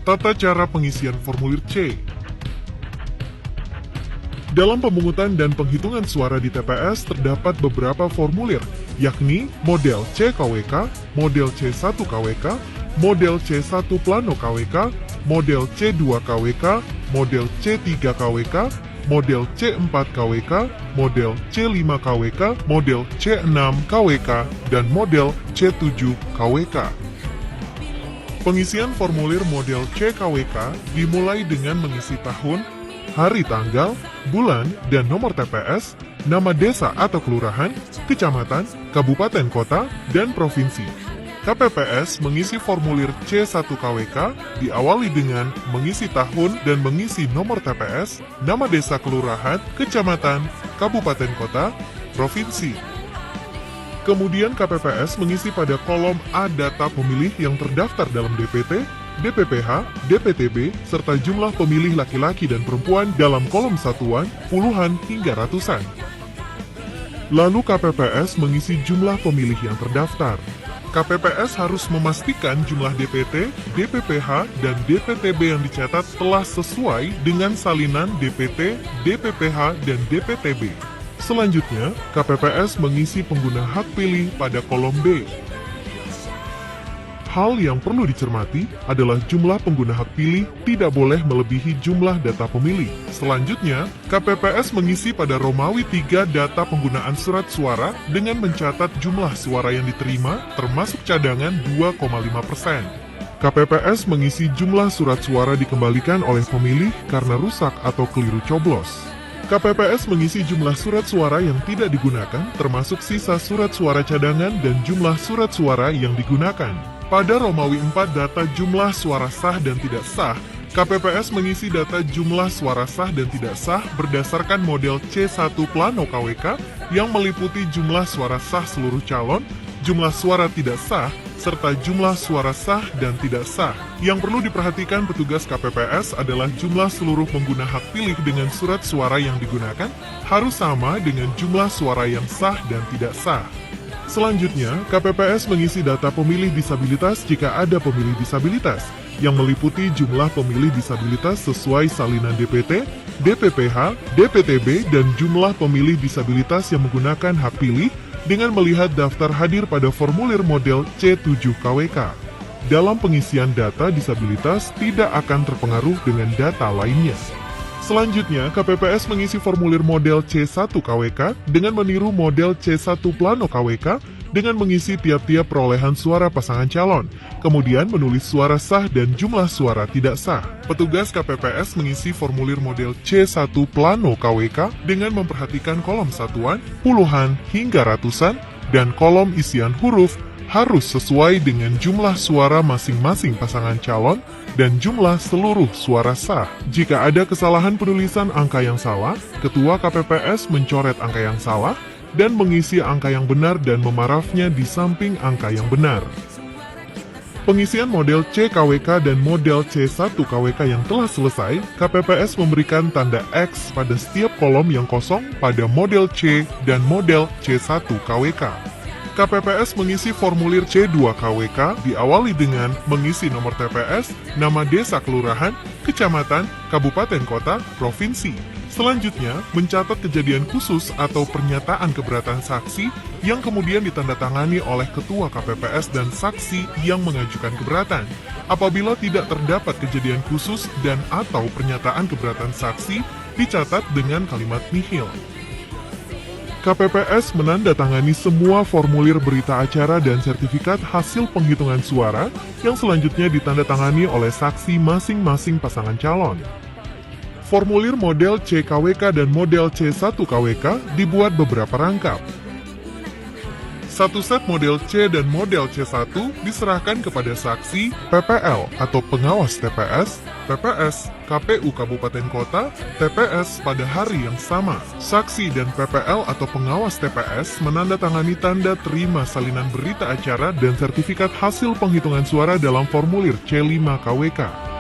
Tata cara pengisian formulir C. Dalam pemungutan dan penghitungan suara di TPS terdapat beberapa formulir, yakni model C-KWK, model C1-KWK, model C1 Plano KWK, model C2-KWK, model C3-KWK, model C4-KWK, model C5-KWK, model C6-KWK, dan model C7-KWK. Pengisian formulir model C-KWK dimulai dengan mengisi tahun, hari tanggal, bulan, dan nomor TPS, nama desa atau kelurahan, kecamatan, kabupaten kota, dan provinsi. KPPS mengisi formulir C1-KWK diawali dengan mengisi tahun dan mengisi nomor TPS, nama desa kelurahan, kecamatan, kabupaten kota, provinsi. Kemudian KPPS mengisi pada kolom A data pemilih yang terdaftar dalam DPT, DPPH, DPTB, serta jumlah pemilih laki-laki dan perempuan dalam kolom satuan, puluhan hingga ratusan. Lalu KPPS mengisi jumlah pemilih yang terdaftar. KPPS harus memastikan jumlah DPT, DPPH, dan DPTB yang dicatat telah sesuai dengan salinan DPT, DPPH, dan DPTB. Selanjutnya, KPPS mengisi pengguna hak pilih pada kolom B. Hal yang perlu dicermati adalah jumlah pengguna hak pilih tidak boleh melebihi jumlah data pemilih. Selanjutnya, KPPS mengisi pada Romawi 3 data penggunaan surat suara dengan mencatat jumlah suara yang diterima termasuk cadangan 2,5%. KPPS mengisi jumlah surat suara dikembalikan oleh pemilih karena rusak atau keliru coblos. KPPS mengisi jumlah surat suara yang tidak digunakan, termasuk sisa surat suara cadangan dan jumlah surat suara yang digunakan. Pada Romawi 4 data jumlah suara sah dan tidak sah, KPPS mengisi data jumlah suara sah dan tidak sah berdasarkan model C1 Plano KWK yang meliputi jumlah suara sah seluruh calon, jumlah suara tidak sah, serta jumlah suara sah dan tidak sah. Yang perlu diperhatikan petugas KPPS adalah jumlah seluruh pengguna hak pilih dengan surat suara yang digunakan harus sama dengan jumlah suara yang sah dan tidak sah. Selanjutnya, KPPS mengisi data pemilih disabilitas jika ada pemilih disabilitas, yang meliputi jumlah pemilih disabilitas sesuai salinan DPT, DPPH, DPTB, dan jumlah pemilih disabilitas yang menggunakan hak pilih dengan melihat daftar hadir pada formulir model C7-KWK. Dalam pengisian data disabilitas tidak akan terpengaruh dengan data lainnya. Selanjutnya, KPPS mengisi formulir model C1-KWK dengan meniru model C1 Plano KWK dengan mengisi tiap-tiap perolehan suara pasangan calon, kemudian menulis suara sah dan jumlah suara tidak sah. Petugas KPPS mengisi formulir model C1 Plano KWK dengan memperhatikan kolom satuan, puluhan hingga ratusan, dan kolom isian huruf harus sesuai dengan jumlah suara masing-masing pasangan calon dan jumlah seluruh suara sah. Jika ada kesalahan penulisan angka yang salah, Ketua KPPS mencoret angka yang salah dan mengisi angka yang benar dan memarafnya di samping angka yang benar. Pengisian model C-KWK dan model C1-KWK yang telah selesai, KPPS memberikan tanda X pada setiap kolom yang kosong pada model C dan model C1-KWK. KPPS mengisi formulir C2-KWK diawali dengan mengisi nomor TPS, nama desa kelurahan, kecamatan, kabupaten kota, provinsi. Selanjutnya, mencatat kejadian khusus atau pernyataan keberatan saksi yang kemudian ditandatangani oleh Ketua KPPS dan saksi yang mengajukan keberatan. Apabila tidak terdapat kejadian khusus dan atau pernyataan keberatan saksi, dicatat dengan kalimat nihil. KPPS menandatangani semua formulir berita acara dan sertifikat hasil penghitungan suara yang selanjutnya ditandatangani oleh saksi masing-masing pasangan calon. Formulir model C-KWK dan model C1-KWK dibuat beberapa rangkap. Satu set model C dan model C1 diserahkan kepada saksi, PPL atau pengawas TPS, PPS, KPU Kabupaten Kota, TPS pada hari yang sama. Saksi dan PPL atau pengawas TPS menandatangani tanda terima salinan berita acara dan sertifikat hasil penghitungan suara dalam formulir C5-KWK.